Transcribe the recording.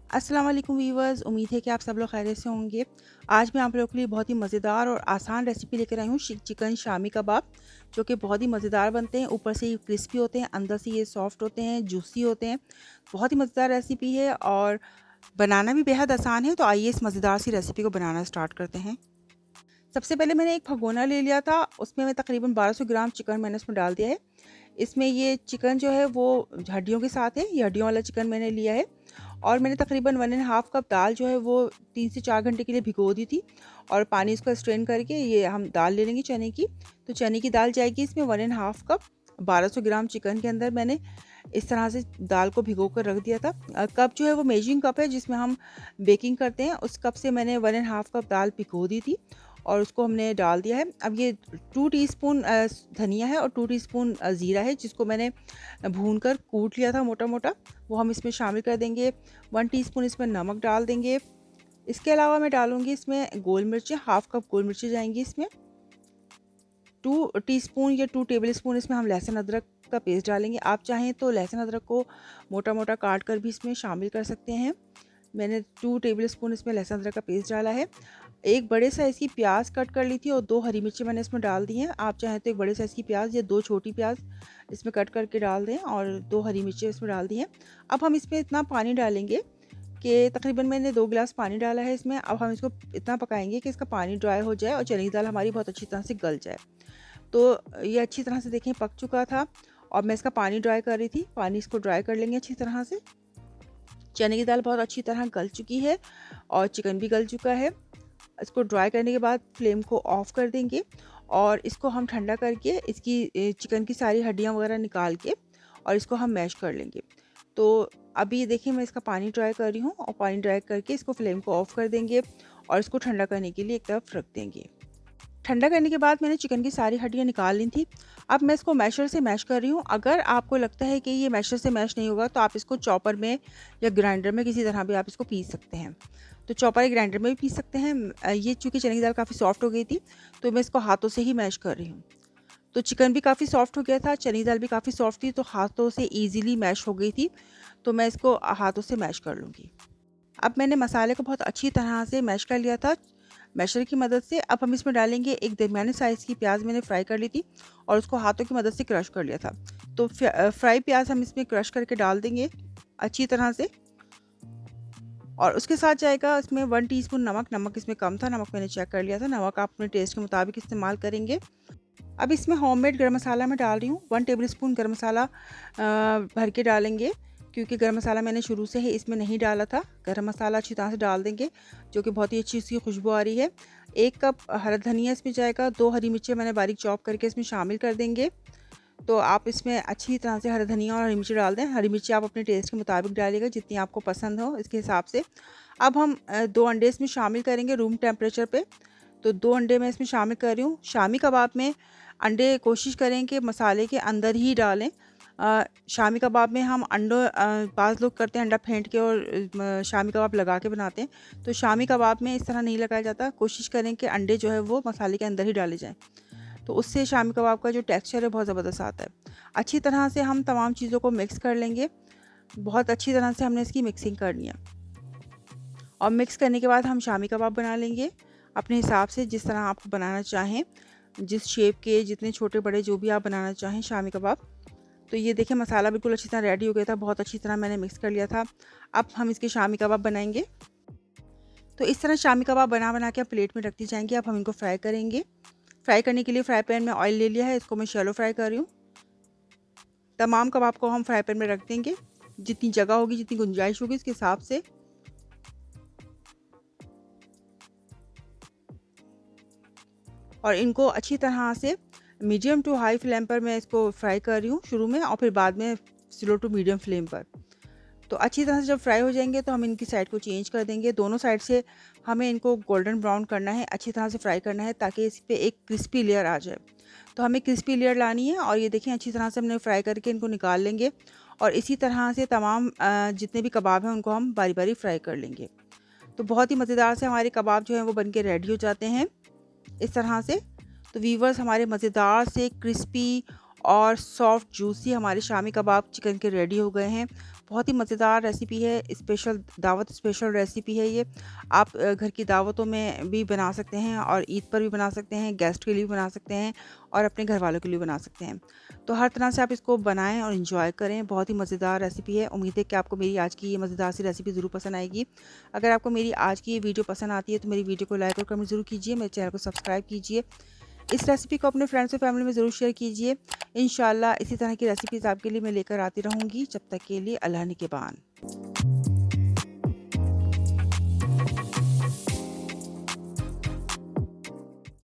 अस्सलाम वालेकुम वीवर्स, उम्मीद है कि आप सब लोग खैरियत से होंगे। आज मैं आप लोगों के लिए बहुत ही मज़ेदार और आसान रेसिपी लेकर आई हूँ चिकन शामी कबाब, जो कि बहुत ही मज़ेदार बनते हैं। ऊपर से ये क्रिस्पी होते हैं, अंदर से ये सॉफ्ट होते हैं, जूसी होते हैं। बहुत ही मज़ेदार रेसिपी है और बनाना भी बेहद आसान है। तो आइए इस मज़ेदार सी रेसिपी को बनाना स्टार्ट करते हैं। सबसे पहले मैंने एक भगोना ले लिया था, उसमें मैं तकरीबन 1200 ग्राम चिकन मैंने उसमें डाल दिया है। इसमें ये चिकन जो है वो हड्डियों के साथ है, ये हड्डियों वाला चिकन मैंने लिया है। और मैंने तकरीबन 1 एंड हाफ़ कप दाल जो है वो 3 से 4 घंटे के लिए भिगो दी थी और पानी इसका स्ट्रेन करके ये हम दाल ले लेंगे चने की। तो चने की दाल जाएगी इसमें 1 and half cup. 1200 gram chicken के अंदर मैंने इस तरह से दाल को भिगो कर रख दिया था। कप जो है वो मेजरिंग कप है जिसमें हम बेकिंग करते हैं, उस कप से मैंने 1 एंड हाफ़ कप दाल भिगो दी थी और उसको हमने डाल दिया है। अब ये 2 टीस्पून धनिया है और 2 टीस्पून ज़ीरा है, जिसको मैंने भूनकर कूट लिया था मोटा-मोटा, वो हम इसमें शामिल कर देंगे। 1 टीस्पून इसमें नमक डाल देंगे। इसके अलावा मैं डालूँगी इसमें गोल मिर्चें, हाफ़ कप गोल मिर्चें जाएँगी इसमें। 2 टीस्पून या 2 टेबलस्पून इसमें हम लहसुन अदरक का पेस्ट डालेंगे। आप चाहें तो लहसुन अदरक को मोटा-मोटा काट कर भी इसमें शामिल कर सकते हैं। मैंने 2 टेबलस्पून इसमें लहसुन अदरक का पेस्ट डाला है। एक बड़े साइज़ की प्याज कट कर ली थी और 2 हरी मिर्ची मैंने इसमें डाल दी हैं। आप चाहें तो एक बड़े साइज़ की प्याज या 2 छोटी प्याज इसमें कट करके डाल दें और 2 हरी मिर्ची इसमें डाल दी हैं। अब हम इसमें इतना पानी डालेंगे कि तकरीबन मैंने 2 गिलास पानी डाला है इसमें। अब हम इसको इतना पकाएंगे कि इसका पानी ड्राई हो जाए और चने की दाल हमारी बहुत अच्छी तरह से गल जाए। तो ये अच्छी तरह से देखें पक चुका था और मैं इसका पानी ड्राई कर रही थी। पानी इसको ड्राई कर लेंगे अच्छी तरह से। चने की दाल बहुत अच्छी तरह गल चुकी है और चिकन भी गल चुका है। इसको ड्राई करने के बाद फ्लेम को ऑफ़ कर देंगे और इसको हम ठंडा करके इसकी चिकन की सारी हड्डियाँ वगैरह निकाल के और इसको हम मैश कर लेंगे। तो अभी देखिए मैं इसका पानी ड्राई कर रही हूँ और पानी ड्राई करके इसको फ्लेम को ऑफ़ कर देंगे और इसको ठंडा करने के लिए एक तरफ रख देंगे। ठंडा करने के बाद मैंने चिकन की सारी हड्डियाँ निकाल ली थी। अब मैं इसको मैशर से मैश कर रही हूँ। अगर आपको लगता है कि ये मैशर से मैश नहीं होगा तो आप इसको चॉपर में या ग्राइंडर में किसी तरह भी आप इसको पीस सकते हैं। तो चॉपर या ग्राइंडर में भी पीस सकते हैं। ये चूँकि चने की दाल काफ़ी सॉफ्ट हो गई थी तो मैं इसको हाथों से ही मैश कर रही हूँ। तो चिकन भी काफ़ी सॉफ्ट हो गया था, चने की दाल भी काफ़ी सॉफ्ट थी तो हाथों से ईज़िली मैश हो गई थी। तो मैं इसको हाथों से मैश कर लूँगी। अब मैंने मसाले को बहुत अच्छी तरह से मैश कर लिया था मैशर की मदद से। अब हम इसमें डालेंगे एक दरमियाने साइज़ की प्याज मैंने फ्राई कर ली थी और उसको हाथों की मदद से क्रश कर लिया था। तो फ्राई प्याज हम इसमें क्रश करके डाल देंगे अच्छी तरह से और उसके साथ जाएगा इसमें 1 टीस्पून नमक। नमक इसमें कम था, नमक मैंने चेक कर लिया था। नमक आप अपने टेस्ट के मुताबिक इस्तेमाल करेंगे। अब इसमें होममेड गरम मसाला मैं डाल रही हूँ। 1 टेबलस्पून गरम मसाला भर के डालेंगे क्योंकि गरम मसाला मैंने शुरू से ही इसमें नहीं डाला था। गरम मसाला अच्छी तरह से डाल देंगे जो कि बहुत ही अच्छी सी खुशबू आ रही है। 1 कप हरा धनिया इसमें जाएगा। 2 हरी मिर्चें मैंने बारीक चॉप करके इसमें शामिल कर देंगे। तो आप इसमें अच्छी तरह से हरा धनिया और हरी मिर्ची डाल दें। हरी मिर्ची आप अपने टेस्ट के मुताबिक डालिएगा, जितनी आपको पसंद हो इसके हिसाब से। अब हम 2 अंडे इसमें शामिल करेंगे रूम टेम्परेचर पे। तो 2 अंडे मैं इसमें शामिल कर रही हूँ। शामी कबाब में अंडे कोशिश करें कि मसाले के अंदर ही डालें। शामी कबाब में हम बाज़ लोग करते हैं अंडा फेंट के और शामी कबाब लगा के बनाते हैं। तो शामी कबाब में इस तरह नहीं लगाया जाता। कोशिश करें कि अंडे जो है वो मसाले के अंदर ही डाले जाएँ। तो उससे शामी कबाब का जो टेक्सचर है बहुत ज़बरदस्त आता है। अच्छी तरह से हम तमाम चीज़ों को मिक्स कर लेंगे। बहुत अच्छी तरह से हमने इसकी मिक्सिंग करनी है और मिक्स करने के बाद हम शामी कबाब बना लेंगे अपने हिसाब से, जिस तरह आप बनाना चाहें, जिस शेप के, जितने छोटे बड़े जो भी आप बनाना चाहें शामी कबाब। तो ये देखिए मसाला बिल्कुल अच्छी तरह रेडी हो गया था, बहुत अच्छी तरह मैंने मिक्स कर लिया था। अब हम इसके शामी कबाब बनाएंगे। तो इस तरह शामी कबाब बना बना के आप प्लेट में रखती जाएंगी। अब हम इनको फ्राई करेंगे। फ्राई करने के लिए फ्राई पैन में ऑयल ले लिया है, इसको मैं शैलो फ्राई कर रही हूँ। तमाम कबाब को हम फ्राई पैन में रख देंगे, जितनी जगह होगी, जितनी गुंजाइश होगी उसके हिसाब से। और इनको अच्छी तरह से मीडियम टू हाई फ्लेम पर मैं इसको फ्राई कर रही हूँ शुरू में और फिर बाद में स्लो टू मीडियम फ्लेम पर। तो अच्छी तरह से जब फ्राई हो जाएंगे तो हम इनकी साइड को चेंज कर देंगे। दोनों साइड से हमें इनको गोल्डन ब्राउन करना है, अच्छी तरह से फ्राई करना है ताकि इस पर एक क्रिस्पी लेयर आ जाए। तो हमें क्रिस्पी लेयर लानी है और ये देखें अच्छी तरह से हमने फ्राई करके इनको निकाल लेंगे और इसी तरह से तमाम जितने भी कबाब हैं उनको हम बारी बारी फ्राई कर लेंगे। तो बहुत ही मज़ेदार से हमारे कबाब जो हैं वो बन के रेडी हो जाते हैं इस तरह से। तो वीवर्स हमारे मज़ेदार से क्रिस्पी और सॉफ्ट जूसी हमारे शामी कबाब चिकन के रेडी हो गए हैं। बहुत ही मज़ेदार रेसिपी है, स्पेशल दावत स्पेशल रेसिपी है ये। आप घर की दावतों में भी बना सकते हैं और ईद पर भी बना सकते हैं, गेस्ट के लिए भी बना सकते हैं और अपने घर वालों के लिए बना सकते हैं। तो हर तरह से आप इसको बनाएँ और एन्जॉय करें। बहुत ही मज़ेदार रेसिपी है। उम्मीद है कि आपको मेरी आज की ये मज़ेदार सी रेसिपी ज़रूर पसंद आएगी। अगर आपको मेरी आज की ये वीडियो पसंद आती है तो मेरी वीडियो को लाइक और कमेंट ज़रूर कीजिए। मेरे चैनल को सब्सक्राइब कीजिए। इस रेसिपी को अपने फ्रेंड्स और फैमिली में ज़रूर शेयर कीजिए। इंशाल्लाह इसी तरह की रेसिपीज़ आपके लिए मैं लेकर आती रहूँगी। जब तक के लिए अल्लाह निगहबान।